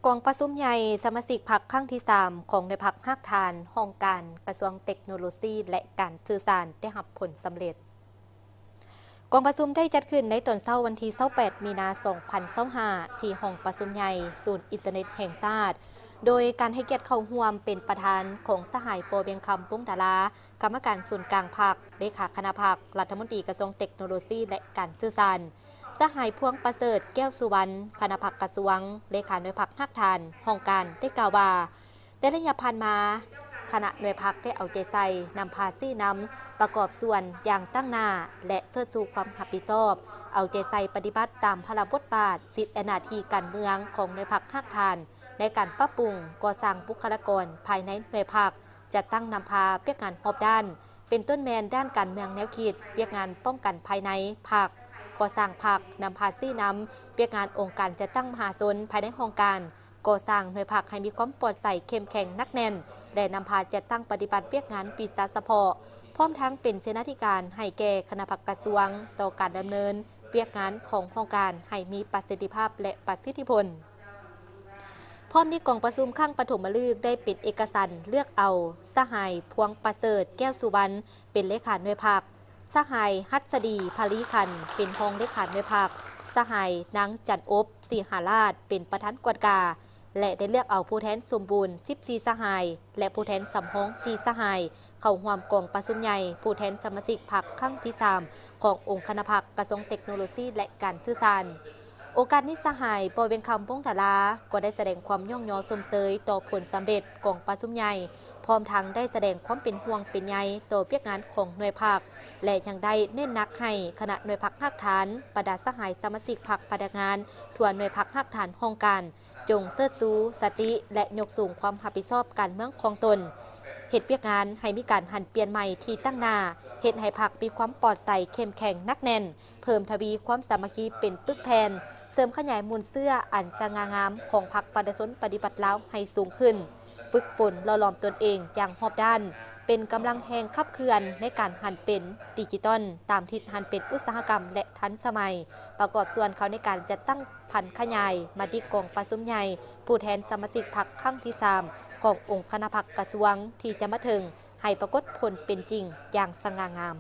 กองประชุมใหญ่สมาชิกพรรคครั้งที่3ของในพรรคฮักทานห้องการกระทรวงเทคโนโลยีและการสื่อสารได้รับผลสำเร็จกองประชุมได้จัดขึ้นในตอนเช้าวันที่28 มีนาคม 2025ที่ห้องประชุมใหญ่ศูนย์อินเทอร์เน็ตแห่งชาติโดยการให้เกียรติเข้าร่วมเป็นประธานของสหายโปเบียงคำปุ้งดารากรรมการศูนย์กลางพรรคเลขาคณะพรรครัฐมนตรีกระทรวงเทคโนโลยีและการสื่อสารสหายพวงประเสริฐแก้วสุวรรณคณะพรรคกระทรวงเลขาหน่วยพรรคฮักทานห้องการได้กล่าวว่าแต่ระยะผ่านมาคณะหน่วยพรรคได้เอาใจใส่นำพาซี่นำประกอบส่วนอย่างตั้งหน้าและเชิดชูความรับผิดชอบเอาใจใส่ปฏิบัติตามพระบทบาทสิทธิหน้าที่การเมืองของหน่วยพรรคฮักทานในการปรับปรุงก่อสร้างบุคลากรภายในหน่วยพรรคจะตั้งนำพาเปียกงานรอบด้านเป็นต้นแมนด้านการเมืองแนวคิดเปียกงานป้องกันภายในพรรคก่อสร้างพรรคนำพาซี่นำเปียกงานองค์การจะตั้งมหาชนภายในโครงการก่อสร้างหน่วยพรรคให้มีความปลอดภัยเข้มแข็งนักแน่นและนำพาจะตั้งปฏิบัติเปียกงานปีศาจเฉพาะพร้อมทั้งเป็นเสนาธิการให้แก่คณะพรรคกระทรวงต่อการดำเนินเปียกงานของโครงการให้มีประสิทธิภาพและประสิทธิผลพร้อมที่กองประชุมข้างปฐมฤกษ์ได้ปิดเอกสารเลือกเอาสหายพวงประเสริฐแก้วสุวรรณเป็นเลขาหน่วยพรรคสหายฮัศดีภาลีคันเป็นรองเลขาหน่วยพรรคสหายนางจันอบสีหาราชเป็นประธานกวดกาและได้เลือกเอาผู้แทนสมบูรณ์14สหายและผู้แทนสำรอง4สหายเข้าร่วมกองประชุมใหญ่ผู้แทนสมาชิกพรรคครั้งที่3ขององค์คณะพรรคกระทรวงเทคโนโลยีและการสื่อสารโอกาสนี้สหายปอเวียงคำพงษ์ดาราก็ได้แสดงความย่องยอสมเสยต่อผลสำเร็จกองประชุมใหญ่พร้อมทั้งได้แสดงความเป็นห่วงเป็นใยต่อเปียกงานของหน่วยพรรคและยังได้เน้นหนักให้คณะหน่วยพรรคฮักฐานประดาสหายสมาชิกพรรคพนักงานทั่วหน่วยพรรคฮักฐานห้องการจงเชิดชูสติและยกสูงความรับผิดชอบการเมืองของตนเหตุเปียกงานให้มีการหันเปลี่ยนใหม่ที่ตั้งหน้าเหตุให้พรรคมีความปลอดภัยเข้มแข็งนักแน่นเพิ่มทวีความสามัคคีเป็นปึกแผ่นเสริมขยายมูลเสื้ออันสง่างามของพรรคประชาชนปฏิบัติแล้วให้สูงขึ้นฝึกฝนหล่อหลอมตนเองอย่างรอบด้านเป็นกำลังแห่งขับเคลื่อนในการหันเป็นดิจิตอลตามทิศหันเป็นอุตสาหกรรมและทันสมัยประกอบส่วนเขาในการจัดตั้งพันขยายมาที่กองประชุมใหญ่ผู้แทนสมาชิกพรรคครั้งที่3ขององค์คณะพรรคกระทรวงที่จะมาถึงให้ปรากฏผลเป็นจริงอย่างสง่างาม